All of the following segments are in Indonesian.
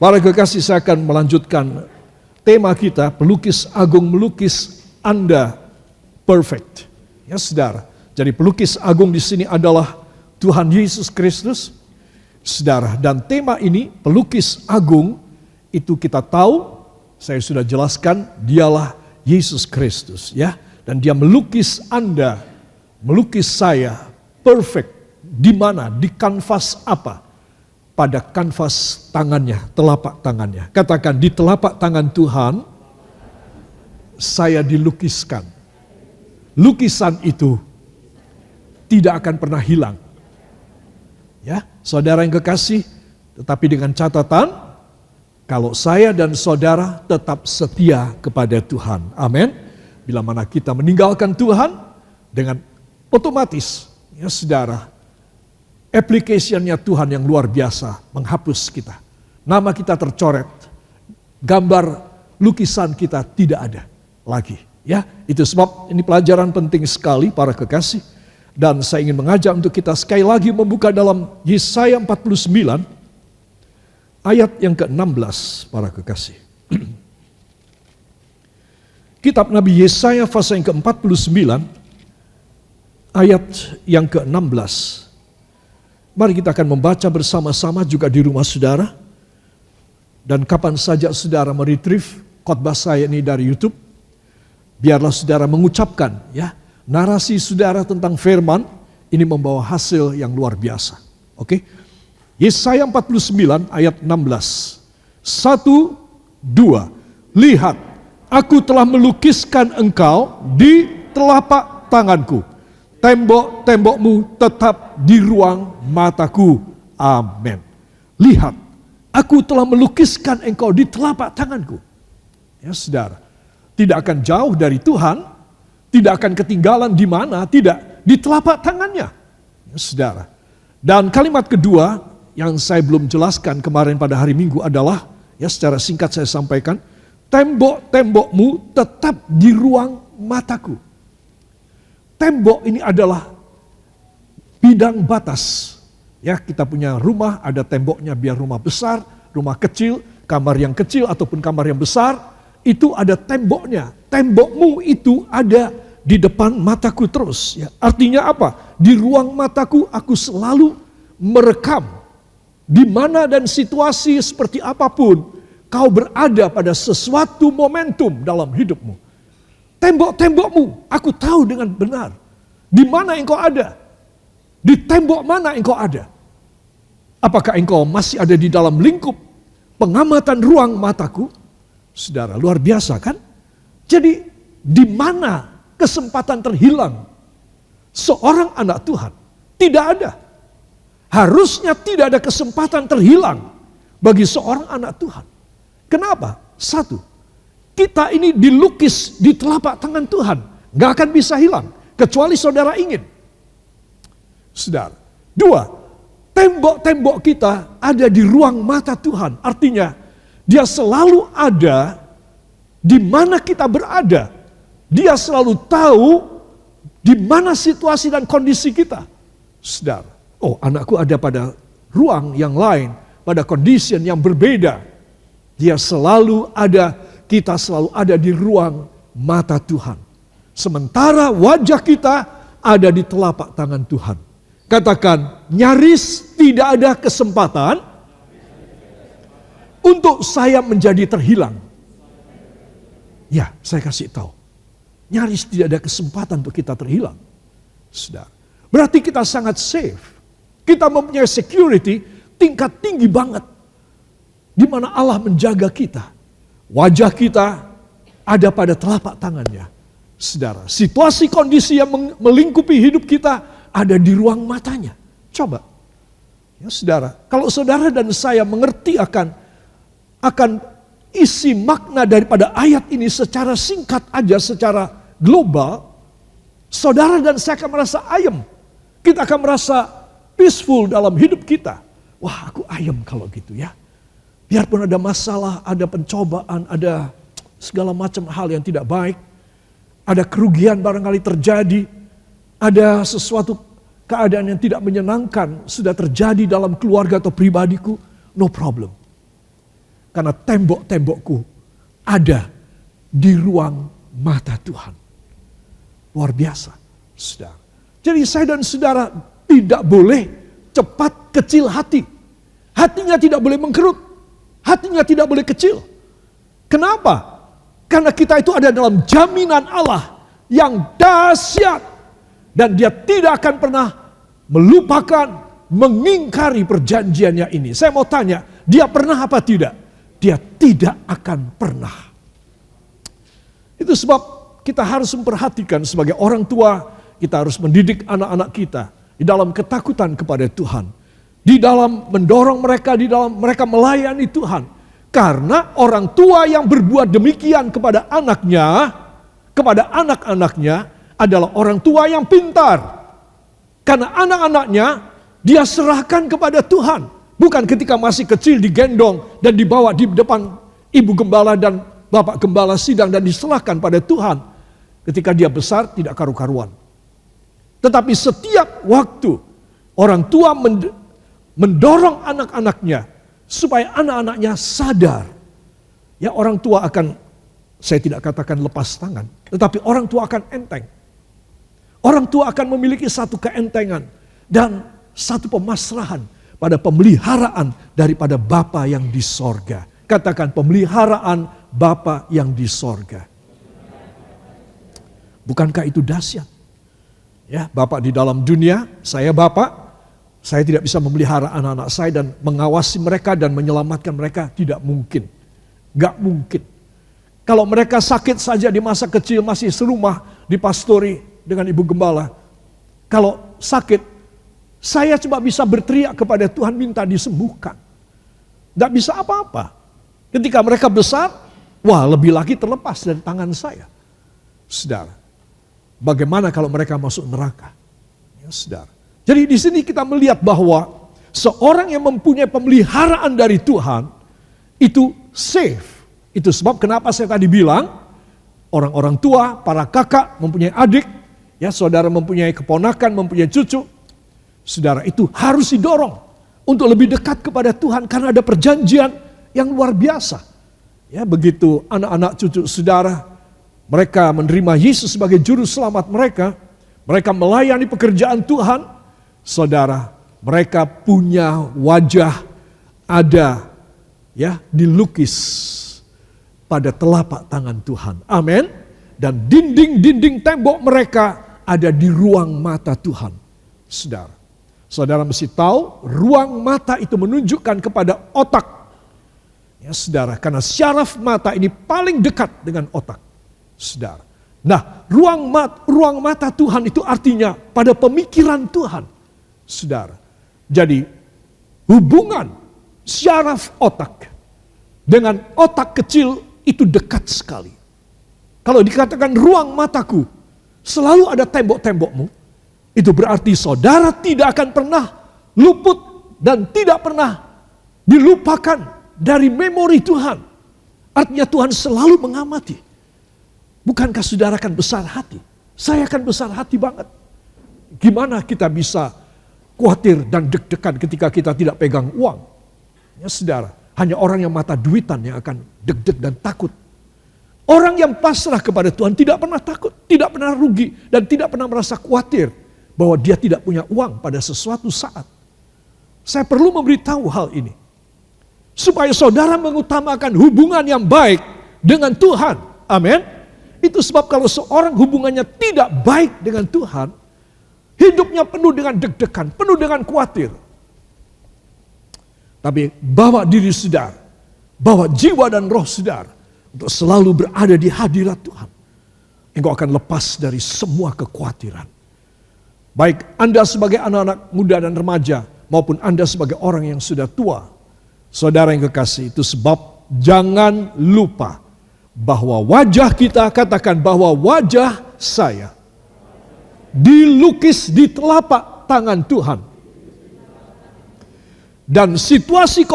Para kekasih, saya akan melanjutkan tema kita, pelukis agung melukis Anda perfect. Ya saudara, jadi pelukis agung di sini adalah Tuhan Yesus Kristus. Saudara, dan tema ini, pelukis agung, itu kita tahu, saya sudah jelaskan, dialah Yesus Kristus. Ya, dan dia melukis Anda, melukis saya, perfect. Di mana? Di kanvas apa? Pada kanvas tangannya, telapak tangannya. Katakan, di telapak tangan Tuhan, saya dilukiskan. Lukisan itu tidak akan pernah hilang. Ya, saudara yang kekasih, tetapi dengan catatan, kalau saya dan saudara tetap setia kepada Tuhan. Amin. Bila mana kita meninggalkan Tuhan, dengan otomatis, ya saudara, application-nya Tuhan yang luar biasa menghapus kita. Nama kita tercoret, gambar lukisan kita tidak ada lagi. Ya, itu sebab ini pelajaran penting sekali para kekasih. Dan saya ingin mengajak untuk kita sekali lagi membuka dalam Yesaya 49 ayat yang ke-16 para kekasih. Kitab Nabi Yesaya pasal yang ke-49 ayat yang ke-16. Mari kita akan membaca bersama-sama juga di rumah saudara. Dan kapan saja saudara meretrieve khotbah saya ini dari YouTube, biarlah saudara mengucapkan ya, narasi saudara tentang firman ini membawa hasil yang luar biasa. Oke? Yesaya 49 ayat 16. 1, 2. Lihat, aku telah melukiskan engkau di telapak tanganku. Tembok-tembokmu tetap di ruang mataku. Amin. Lihat, aku telah melukiskan engkau di telapak tanganku. Ya saudara, tidak akan jauh dari Tuhan, tidak akan ketinggalan di mana, tidak, di telapak tangannya. Ya saudara. Dan kalimat kedua yang saya belum jelaskan kemarin pada hari Minggu adalah, ya secara singkat saya sampaikan, tembok-tembokmu tetap di ruang mataku. Tembok ini adalah bidang batas. Ya, kita punya rumah, ada temboknya biar rumah besar, rumah kecil, kamar yang kecil ataupun kamar yang besar, itu ada temboknya. Tembokmu itu ada di depan mataku terus. Ya, artinya apa? Di ruang mataku aku selalu merekam. Di mana dan situasi seperti apapun, kau berada pada sesuatu momentum dalam hidupmu. Tembok-tembokmu, aku tahu dengan benar. Di mana engkau ada? Di tembok mana engkau ada? Apakah engkau masih ada di dalam lingkup pengamatan ruang mataku? Saudara, luar biasa kan? Jadi, di mana kesempatan terhilang seorang anak Tuhan? Tidak ada. Harusnya tidak ada kesempatan terhilang bagi seorang anak Tuhan. Kenapa? Satu, kita ini dilukis di telapak tangan Tuhan. Gak akan bisa hilang, kecuali saudara ingin. Saudara. Dua, tembok-tembok kita ada di ruang mata Tuhan. Artinya, dia selalu ada di mana kita berada. Dia selalu tahu di mana situasi dan kondisi kita. Saudara, oh anakku ada pada ruang yang lain, pada kondisi yang berbeda. Dia selalu ada, kita selalu ada di ruang mata Tuhan. Sementara wajah kita ada di telapak tangan Tuhan. Katakan, nyaris tidak ada kesempatan untuk saya menjadi terhilang. Ya, saya kasih tahu. Nyaris tidak ada kesempatan untuk kita terhilang. Saudara. Berarti kita sangat safe. Kita mempunyai security tingkat tinggi banget. Di mana Allah menjaga kita. Wajah kita ada pada telapak tangannya. Saudara, situasi kondisi yang melingkupi hidup kita ada di ruang matanya. Coba. Ya saudara, kalau saudara dan saya mengerti akan isi makna daripada ayat ini secara singkat aja, secara global, saudara dan saya akan merasa ayem. Kita akan merasa peaceful dalam hidup kita. Wah, aku ayem kalau gitu ya. Biarpun ada masalah, ada pencobaan, ada segala macam hal yang tidak baik, ada kerugian barangkali terjadi, ada sesuatu keadaan yang tidak menyenangkan sudah terjadi dalam keluarga atau pribadiku, no problem. Karena tembok-tembokku ada di ruang mata Tuhan. Luar biasa, saudara. Jadi saya dan saudara tidak boleh cepat kecil hati. Hatinya tidak boleh mengkerut. Hatinya tidak boleh kecil. Kenapa? Karena kita itu ada dalam jaminan Allah yang dahsyat. Dan dia tidak akan pernah melupakan, mengingkari perjanjiannya ini. Saya mau tanya, dia pernah apa tidak? Dia tidak akan pernah. Itu sebab kita harus memperhatikan sebagai orang tua, kita harus mendidik anak-anak kita di dalam ketakutan kepada Tuhan. Di dalam mendorong mereka, di dalam mereka melayani Tuhan. Karena orang tua yang berbuat demikian kepada anaknya, kepada anak-anaknya adalah orang tua yang pintar. Karena anak-anaknya dia serahkan kepada Tuhan. Bukan ketika masih kecil digendong dan dibawa di depan ibu gembala dan bapak gembala sidang dan diserahkan pada Tuhan. Ketika dia besar tidak karu-karuan. Tetapi setiap waktu orang tua mendorong anak-anaknya supaya anak-anaknya sadar. Ya, orang tua akan, saya tidak katakan lepas tangan, tetapi orang tua akan enteng. Orang tua akan memiliki satu keentengan dan satu pemasrahan pada pemeliharaan daripada Bapa yang di sorga. Katakan pemeliharaan Bapa yang di sorga. Bukankah itu dahsyat? Ya, Bapak di dalam dunia, saya Bapak, saya tidak bisa memelihara anak-anak saya dan mengawasi mereka dan menyelamatkan mereka, tidak mungkin. Gak mungkin. Kalau mereka sakit saja di masa kecil masih serumah dipastori dengan ibu gembala. Kalau sakit, saya cuma bisa berteriak kepada Tuhan minta disembuhkan. Gak bisa apa-apa. Ketika mereka besar, wah lebih lagi terlepas dari tangan saya. Saudara, bagaimana kalau mereka masuk neraka? Ya, saudara. Jadi di sini kita melihat bahwa seorang yang mempunyai pemeliharaan dari Tuhan itu safe. Itu sebab kenapa saya tadi bilang orang-orang tua, para kakak mempunyai adik, ya saudara mempunyai keponakan, mempunyai cucu. Saudara itu harus didorong untuk lebih dekat kepada Tuhan karena ada perjanjian yang luar biasa. Ya, begitu anak-anak cucu saudara mereka menerima Yesus sebagai juru selamat mereka, mereka melayani pekerjaan Tuhan, saudara, mereka punya wajah ada ya dilukis pada telapak tangan Tuhan. Amin. Dan dinding-dinding tembok mereka ada di ruang mata Tuhan. Saudara. Saudara mesti tahu ruang mata itu menunjukkan kepada otak. Ya saudara, karena syaraf mata ini paling dekat dengan otak. Saudara. Nah, ruang mata Tuhan itu artinya pada pemikiran Tuhan. Saudara. Jadi hubungan syaraf otak dengan otak kecil itu dekat sekali. Kalau dikatakan ruang mataku selalu ada tembok-tembokmu, itu berarti saudara tidak akan pernah luput dan tidak pernah dilupakan dari memori Tuhan. Artinya Tuhan selalu mengamati. Bukankah saudara akan besar hati? Saya akan besar hati banget. Gimana kita bisa khawatir dan deg-degan ketika kita tidak pegang uang? Ya saudara, hanya orang yang mata duitan yang akan deg-deg dan takut. Orang yang pasrah kepada Tuhan tidak pernah takut, tidak pernah rugi, dan tidak pernah merasa khawatir bahwa dia tidak punya uang pada sesuatu saat. Saya perlu memberitahu hal ini. Supaya saudara mengutamakan hubungan yang baik dengan Tuhan. Amin. Itu sebab kalau seorang hubungannya tidak baik dengan Tuhan, hidupnya penuh dengan deg-degan, penuh dengan khawatir. Tapi bawa diri saudara, bawa jiwa dan roh saudara untuk selalu berada di hadirat Tuhan. Engkau akan lepas dari semua kekhawatiran. Baik Anda sebagai anak-anak muda dan remaja maupun Anda sebagai orang yang sudah tua. Saudara yang kekasih, itu sebab jangan lupa bahwa wajah kita, katakan bahwa wajah saya dilukis di telapak tangan Tuhan. Dan situasi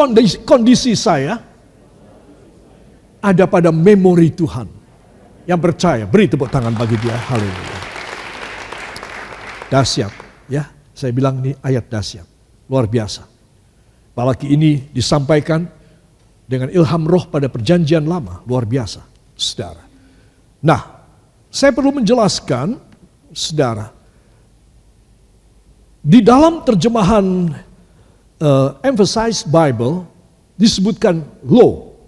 kondisi saya ada pada memori Tuhan. Yang percaya, beri tepuk tangan bagi dia. Haleluya. Dahsyat, ya. Saya bilang ini ayat dahsyat. Luar biasa. Apalagi ini disampaikan dengan ilham roh pada perjanjian lama, luar biasa, saudara. Nah, saya perlu menjelaskan, saudara, di dalam terjemahan Emphasized Bible disebutkan, lo,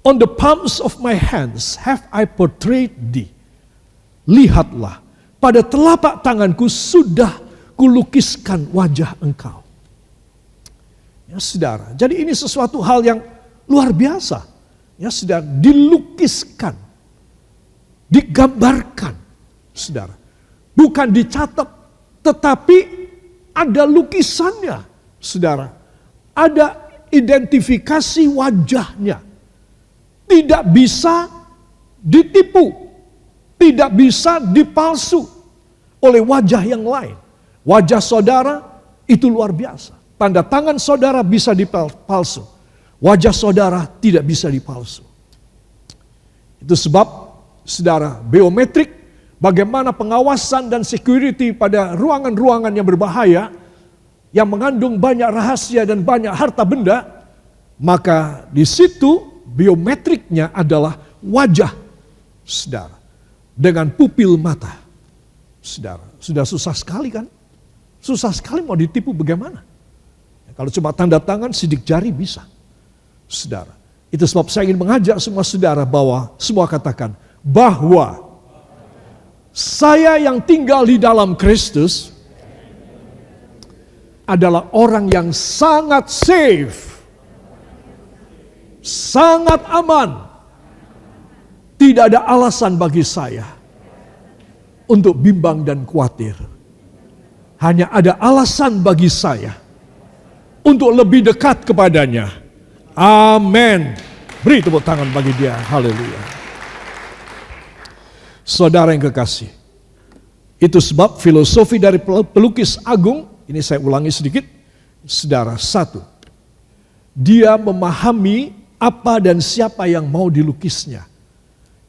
on the palms of my hands have I portrayed thee. Lihatlah, pada telapak tanganku sudah kulukiskan wajah engkau. Ya saudara, jadi ini sesuatu hal yang luar biasa. Ya saudara, dilukiskan, digambarkan, saudara. Bukan dicatat, tetapi ada lukisannya, saudara. Ada identifikasi wajahnya. Tidak bisa ditipu, tidak bisa dipalsu oleh wajah yang lain. Wajah saudara itu luar biasa. Tanda tangan saudara bisa dipalsu. Wajah saudara tidak bisa dipalsu. Itu sebab, saudara, biometrik, bagaimana pengawasan dan security pada ruangan-ruangan yang berbahaya, yang mengandung banyak rahasia dan banyak harta benda, maka di situ biometriknya adalah wajah, saudara, dengan pupil mata. Saudara, sudah susah sekali kan? Susah sekali mau ditipu bagaimana? Kalau cuma tanda tangan, sidik jari bisa. Saudara, itu sebab saya ingin mengajak semua saudara bahwa semua katakan bahwa saya yang tinggal di dalam Kristus adalah orang yang sangat safe, sangat aman. Tidak ada alasan bagi saya untuk bimbang dan khawatir. Hanya ada alasan bagi saya untuk lebih dekat kepadanya. Amin. Beri tepuk tangan bagi dia. Haleluya. Saudara yang kekasih, itu sebab filosofi dari pelukis agung, ini saya ulangi sedikit, saudara, satu, dia memahami apa dan siapa yang mau dilukisnya.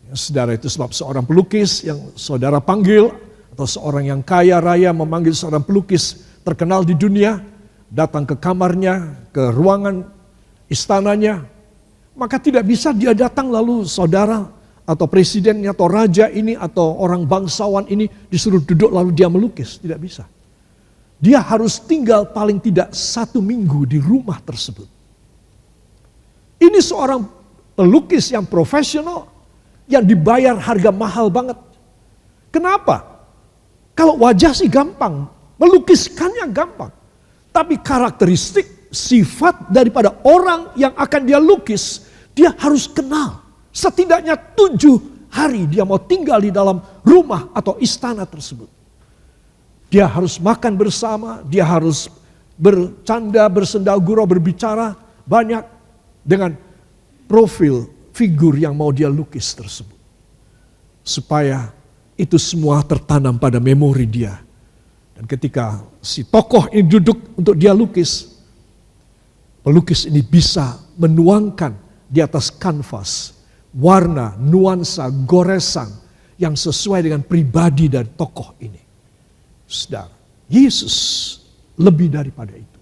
Ya, saudara, itu sebab seorang pelukis yang saudara panggil, atau seorang yang kaya raya memanggil seorang pelukis terkenal di dunia, datang ke kamarnya, ke ruangan istananya, maka tidak bisa dia datang lalu saudara atau presidennya atau raja ini atau orang bangsawan ini disuruh duduk lalu dia melukis. Tidak bisa. Dia harus tinggal paling tidak 1 minggu di rumah tersebut. Ini seorang pelukis yang profesional yang dibayar harga mahal banget. Kenapa? Kalau wajah sih gampang, melukiskannya gampang. Tapi karakteristik, sifat daripada orang yang akan dia lukis, dia harus kenal. Setidaknya 7 hari dia mau tinggal di dalam rumah atau istana tersebut. Dia harus makan bersama, dia harus bercanda, bersendagurau, berbicara banyak dengan profil figur yang mau dia lukis tersebut. Supaya itu semua tertanam pada memori dia. Dan ketika si tokoh ini duduk untuk dia lukis, pelukis ini bisa menuangkan di atas kanvas warna, nuansa, goresan yang sesuai dengan pribadi dari tokoh ini. Saudara, Yesus lebih daripada itu.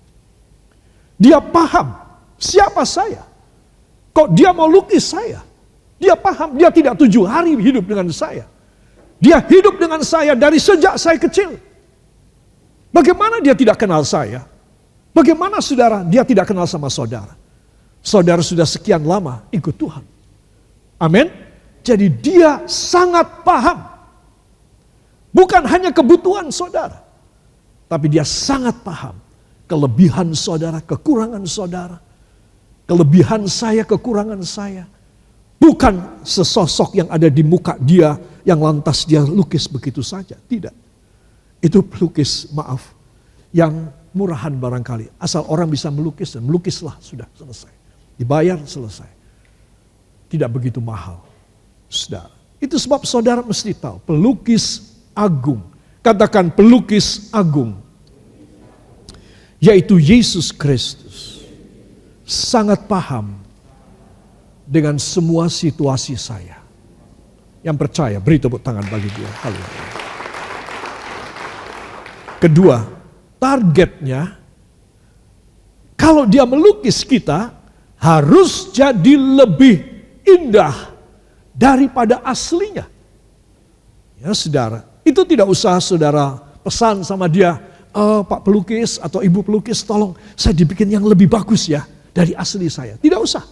Dia paham siapa saya. Kok dia mau lukis saya? Dia paham, dia tidak 7 hari hidup dengan saya. Dia hidup dengan saya dari sejak saya kecil. Bagaimana dia tidak kenal saya? Bagaimana saudara dia tidak kenal sama saudara? Saudara sudah sekian lama ikut Tuhan. Amin. Jadi dia sangat paham. Bukan hanya kebutuhan saudara. Tapi dia sangat paham. Kelebihan saudara, kekurangan saudara. Kelebihan saya, kekurangan saya. Bukan sesosok yang ada di muka dia yang lantas dia lukis begitu saja. Tidak. Itu pelukis, maaf, yang murahan barangkali. Asal orang bisa melukis dan melukislah, sudah selesai. Dibayar, selesai. Tidak begitu mahal. Saudara. Itu sebab saudara mesti tahu, pelukis agung. Katakan pelukis agung. Yaitu Yesus Kristus. Sangat paham dengan semua situasi saya. Yang percaya, beri tepuk tangan bagi dia. Haleluya. Kedua, targetnya, kalau dia melukis kita, harus jadi lebih indah daripada aslinya. Ya saudara, itu tidak usah saudara pesan sama dia, Pak pelukis atau Ibu pelukis, tolong saya dibikin yang lebih bagus ya dari asli saya. Tidak usah.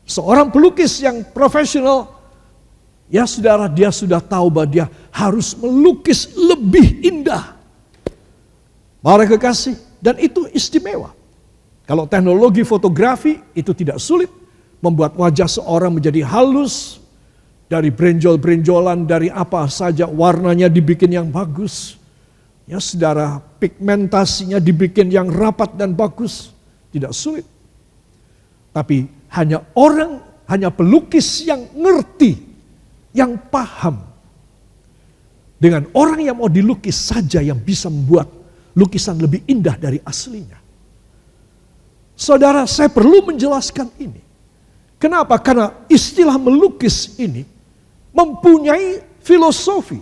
Seorang pelukis yang profesional, ya saudara, dia sudah tahu bahwa dia harus melukis lebih indah. Para kekasih, dan itu istimewa. Kalau teknologi fotografi itu tidak sulit membuat wajah seorang menjadi halus, dari brenjol-brenjolan, dari apa saja warnanya dibikin yang bagus. Ya saudara, pigmentasinya dibikin yang rapat dan bagus. Tidak sulit. Tapi hanya pelukis yang ngerti, yang paham. Dengan orang yang mau dilukis saja yang bisa membuat lukisan lebih indah dari aslinya. Saudara, saya perlu menjelaskan ini. Kenapa? Karena istilah melukis ini mempunyai filosofi.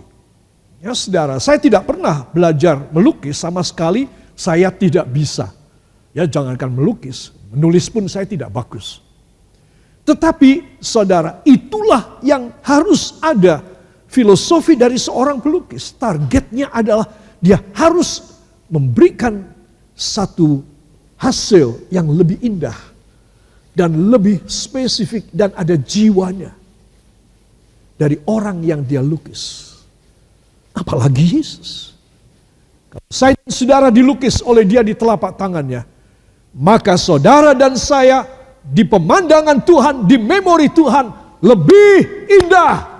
Ya saudara, saya tidak pernah belajar melukis sama sekali, saya tidak bisa. Ya jangankan melukis, menulis pun saya tidak bagus. Tetapi saudara, itulah yang harus ada filosofi dari seorang pelukis. Targetnya adalah dia harus memberikan satu hasil yang lebih indah dan lebih spesifik dan ada jiwanya dari orang yang dia lukis. Apalagi Yesus. Kalau saya dan saudara dilukis oleh dia di telapak tangannya, maka saudara dan saya di pemandangan Tuhan, di memori Tuhan lebih indah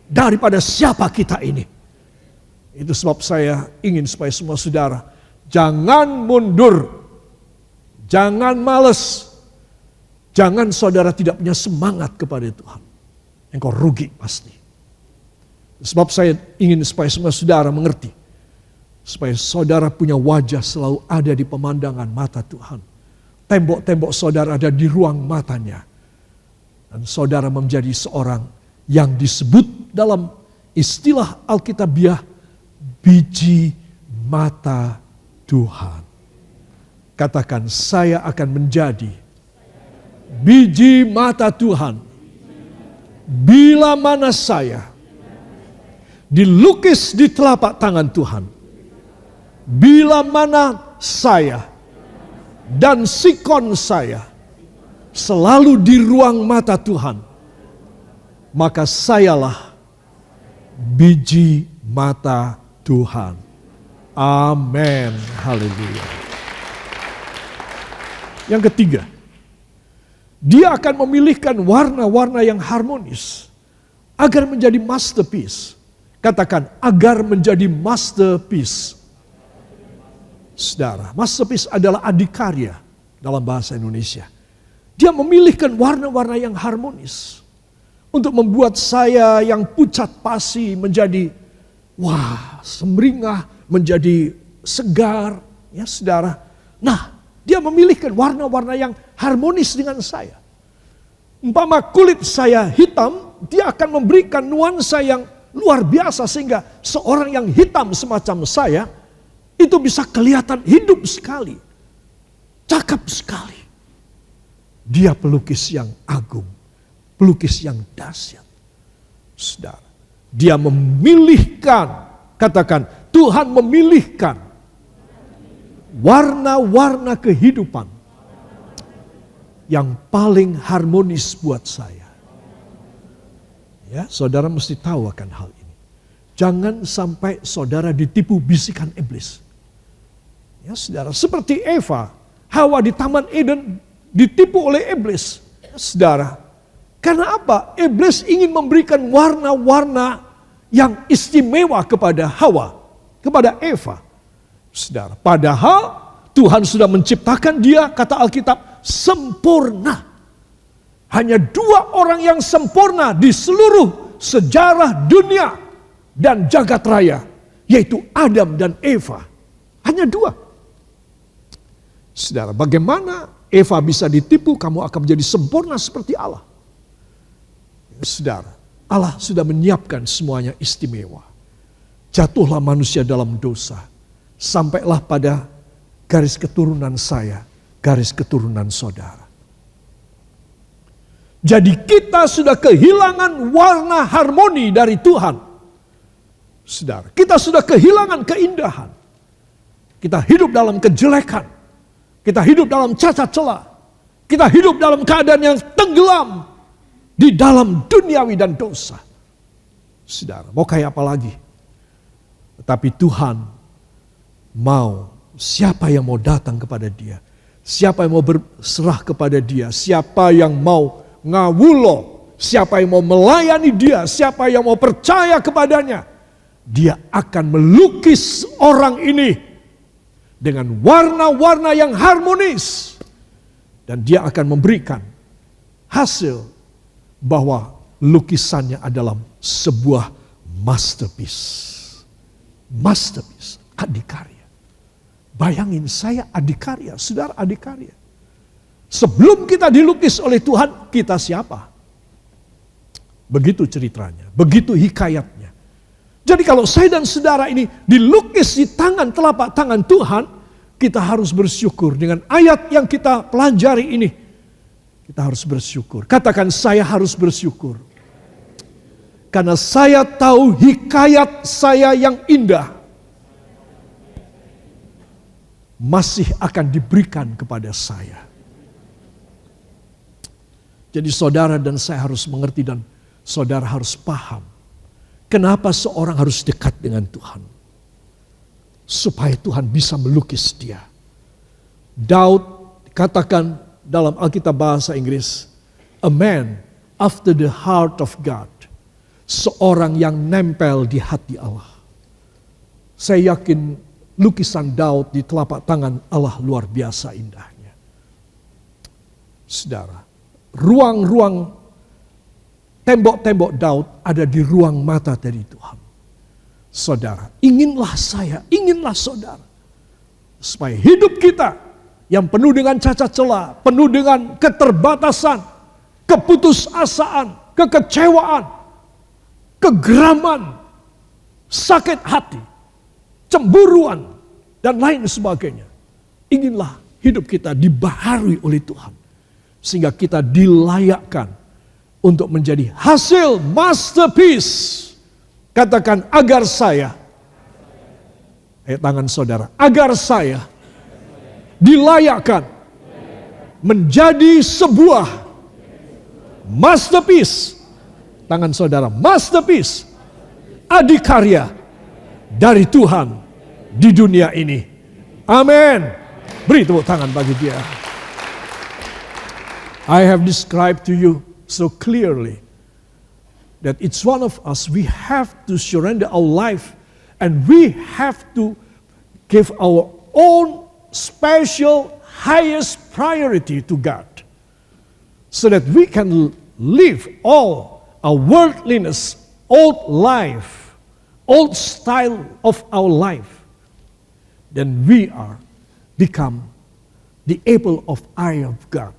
daripada siapa kita ini. Itu sebab saya ingin supaya semua saudara jangan mundur, jangan malas, jangan saudara tidak punya semangat kepada Tuhan. Engkau rugi pasti. Sebab saya ingin supaya semua saudara mengerti, supaya saudara punya wajah selalu ada di pemandangan mata Tuhan. Tembok-tembok saudara ada di ruang matanya. Dan saudara menjadi seorang yang disebut dalam istilah Alkitabiah biji mata Tuhan. Katakan, saya akan menjadi biji mata Tuhan. Bila mana saya dilukis di telapak tangan Tuhan. Bila mana saya dan sikon saya selalu di ruang mata Tuhan, maka sayalah biji mata Tuhan. Amin. Haleluya. Yang ketiga, dia akan memilihkan warna-warna yang harmonis agar menjadi masterpiece. Katakan, agar menjadi masterpiece. Saudara, masterpiece adalah adikarya dalam bahasa Indonesia. Dia memilihkan warna-warna yang harmonis untuk membuat saya yang pucat pasi menjadi semringah, menjadi segar, ya saudara. Nah, dia memilihkan warna-warna yang harmonis dengan saya. Umpama kulit saya hitam, dia akan memberikan nuansa yang luar biasa sehingga seorang yang hitam semacam saya itu bisa kelihatan hidup sekali, cakep sekali. Dia pelukis yang agung, pelukis yang dahsyat. Saudara, dia memilihkan, katakan, Tuhan memilihkan warna-warna kehidupan yang paling harmonis buat saya. Ya, saudara mesti tahu akan hal ini. Jangan sampai saudara ditipu bisikan iblis. Ya, saudara, seperti Eva, Hawa di Taman Eden ditipu oleh iblis. Ya, saudara, karena apa? Iblis ingin memberikan warna-warna yang istimewa kepada Hawa, kepada Eva. Saudara, padahal Tuhan sudah menciptakan dia, kata Alkitab, sempurna. Hanya 2 orang yang sempurna di seluruh sejarah dunia dan jagat raya, yaitu Adam dan Eva. Hanya 2. Saudara, bagaimana Eva bisa ditipu, kamu akan menjadi sempurna seperti Allah? Saudara, Allah sudah menyiapkan semuanya istimewa. Jatuhlah manusia dalam dosa, sampailah pada garis keturunan saya, garis keturunan saudara. Jadi kita sudah kehilangan warna harmoni dari Tuhan. Saudara, kita sudah kehilangan keindahan. Kita hidup dalam kejelekan. Kita hidup dalam cacat celah. Kita hidup dalam keadaan yang tenggelam di dalam duniawi dan dosa. Saudara, mau kayak apa lagi? Tetapi Tuhan mau, siapa yang mau datang kepada Dia, siapa yang mau berserah kepada Dia, siapa yang mau ngawulo, siapa yang mau melayani Dia, siapa yang mau percaya kepadanya, Dia akan melukis orang ini dengan warna-warna yang harmonis. Dan Dia akan memberikan hasil bahwa lukisannya adalah sebuah masterpiece. Masterpiece, adikarya. Bayangin, saya adikarya, saudara adikarya. Sebelum kita dilukis oleh Tuhan, kita siapa? Begitu ceritanya, begitu hikayatnya. Jadi kalau saya dan saudara ini dilukis di tangan, telapak tangan Tuhan, kita harus bersyukur dengan ayat yang kita pelajari ini. Kita harus bersyukur. Katakan, saya harus bersyukur. Karena saya tahu hikayat saya yang indah masih akan diberikan kepada saya. Jadi saudara dan saya harus mengerti dan saudara harus paham. Kenapa seorang harus dekat dengan Tuhan? Supaya Tuhan bisa melukis dia. Daud katakan dalam Alkitab bahasa Inggris, a man after the heart of God. Seorang yang nempel di hati Allah. Saya yakin lukisan Daud di telapak tangan Allah luar biasa indahnya. Saudara, ruang-ruang tembok-tembok Daud ada di ruang mata dari Tuhan. Saudara, inginlah saya, inginlah saudara, supaya hidup kita yang penuh dengan cacat celah, penuh dengan keterbatasan, keputusasaan, kekecewaan, kegeraman, sakit hati, cemburuan, dan lain sebagainya. Inginlah hidup kita dibaharui oleh Tuhan. Sehingga kita dilayakkan untuk menjadi hasil masterpiece. Katakan, agar saya, tangan saudara, agar saya dilayakkan menjadi sebuah masterpiece. Tangan saudara, masterpiece, adikarya dari Tuhan di dunia ini. Amin. Beri tepuk tangan bagi dia. I have described to you so clearly that each one of us, we have to surrender our life and we have to give our own special highest priority to God so that we can live all our worldliness, old life, old style of our life. Then we are become the apple of eye of God.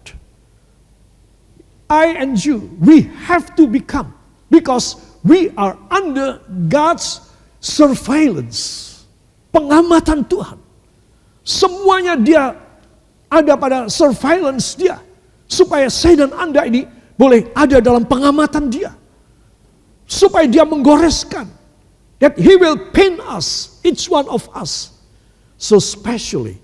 I and you, we have to become, because we are under God's surveillance, pengamatan Tuhan. Semuanya dia ada pada surveillance dia, supaya saya dan Anda ini boleh ada dalam pengamatan dia. Supaya dia menggoreskan. That he will paint us, each one of us, so specially,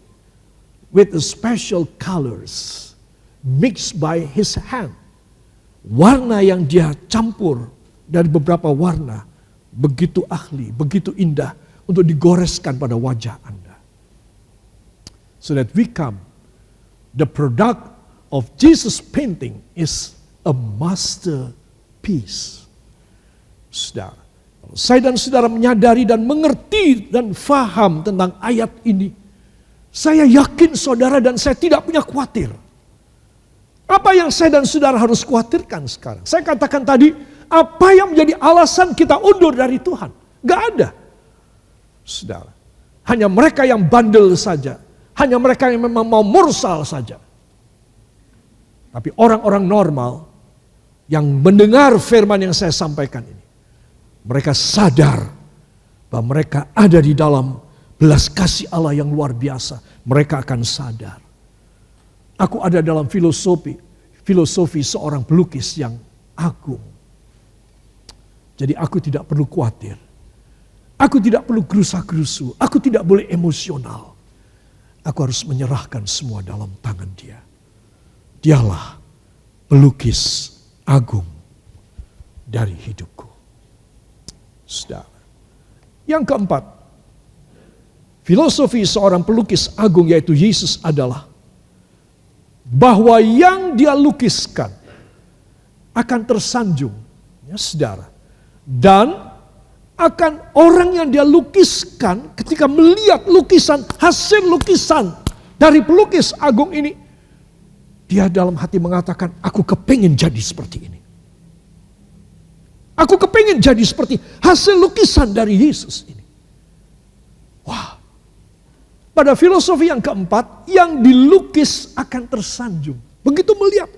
with the special colors, mixed by his hand. Warna yang dia campur dari beberapa warna, begitu ahli, begitu indah, untuk digoreskan pada wajah Anda. So that we come, the product of Jesus painting is a masterpiece. Saudara, saya dan saudara menyadari dan mengerti dan faham tentang ayat ini, saya yakin saudara dan saya tidak punya khawatir. Apa yang saya dan saudara harus khawatirkan sekarang? Saya katakan tadi, apa yang menjadi alasan kita undur dari Tuhan? Gak ada. Saudara, hanya mereka yang bandel saja, hanya mereka yang memang mau mursal saja. Tapi orang-orang normal yang mendengar firman yang saya sampaikan ini, mereka sadar bahwa mereka ada di dalam belas kasih Allah yang luar biasa. Mereka akan sadar. Aku ada dalam filosofi filosofi seorang pelukis yang agung. Jadi aku tidak perlu khawatir. Aku tidak perlu gerusa-gerusu. Aku tidak boleh emosional. Aku harus menyerahkan semua dalam tangan Dia. Dialah pelukis agung dari hidupku. Saudara. Yang keempat, filosofi seorang pelukis agung yaitu Yesus adalah bahwa yang Dia lukiskan akan tersanjung, ya saudara. Dan akan orang yang Dia lukiskan ketika melihat lukisan, hasil lukisan dari pelukis agung ini, dia dalam hati mengatakan, aku kepingin jadi seperti ini. Aku kepingin jadi seperti hasil lukisan dari Yesus ini. Wah. Pada filosofi yang keempat, yang dilukis akan tersanjung. Begitu melihat,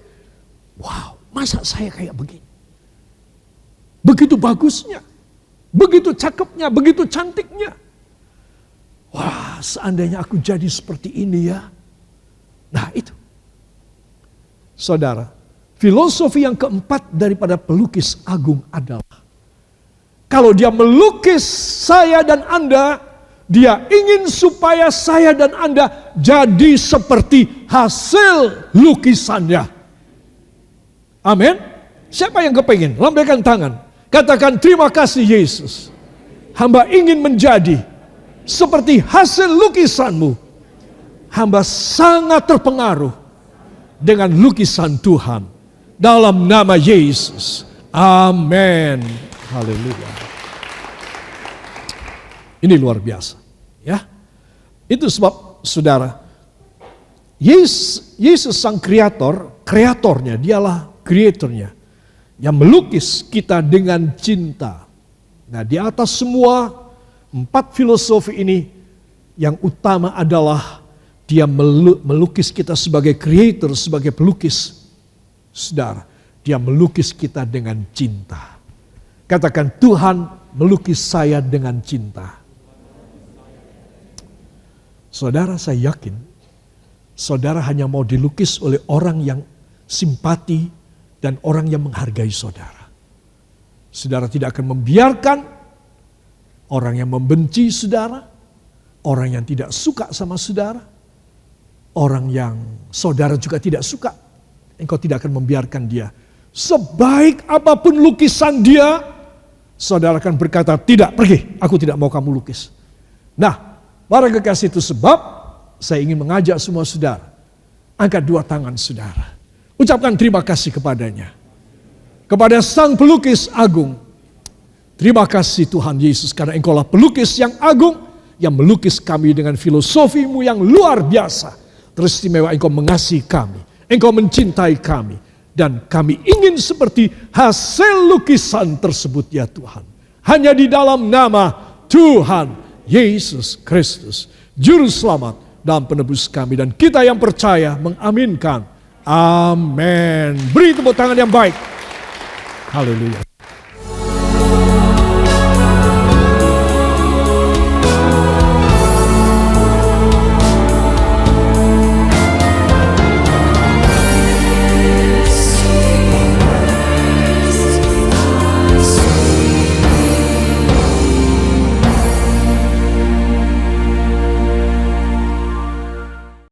wow, masa saya kayak begini? Begitu bagusnya, begitu cakepnya, begitu cantiknya. Wah, seandainya aku jadi seperti ini ya. Nah itu. Saudara, filosofi yang keempat daripada pelukis agung adalah, kalau dia melukis saya dan Anda, dia ingin supaya saya dan Anda jadi seperti hasil lukisannya. Amin. Siapa yang kepingin? Lambaikan tangan. Katakan, terima kasih Yesus. Hamba ingin menjadi seperti hasil lukisanmu. Hamba sangat terpengaruh dengan lukisan Tuhan. Dalam nama Yesus. Amin. Haleluya. Ini luar biasa. Ya, itu sebab saudara, Yesus sang kreatornya, dialah kreatornya yang melukis kita dengan cinta. Nah, di atas semua 4 filosofi ini, yang utama adalah Dia melukis kita sebagai kreator, sebagai pelukis. Saudara, Dia melukis kita dengan cinta. Katakan, Tuhan melukis saya dengan cinta. Saudara, saya yakin saudara hanya mau dilukis oleh orang yang simpati dan orang yang menghargai saudara. Saudara tidak akan membiarkan orang yang membenci saudara, orang yang tidak suka sama saudara, orang yang saudara juga tidak suka, engkau tidak akan membiarkan dia. Sebaik apapun lukisan dia, saudara akan berkata, tidak, pergi, aku tidak mau kamu lukis. Nah, para kekasih, itu sebab saya ingin mengajak semua saudara, angkat 2 tangan saudara. Ucapkan terima kasih kepadanya. Kepada sang pelukis agung. Terima kasih Tuhan Yesus, karena engkaulah pelukis yang agung, yang melukis kami dengan filosofimu yang luar biasa. Teristimewa, engkau mengasihi kami, engkau mencintai kami. Dan kami ingin seperti hasil lukisan tersebut ya Tuhan. Hanya di dalam nama Tuhan Yesus Kristus, Juru Selamat dan Penebus kami. Dan kita yang percaya mengaminkan. Amin. Beri tepuk tangan yang baik. Haleluya.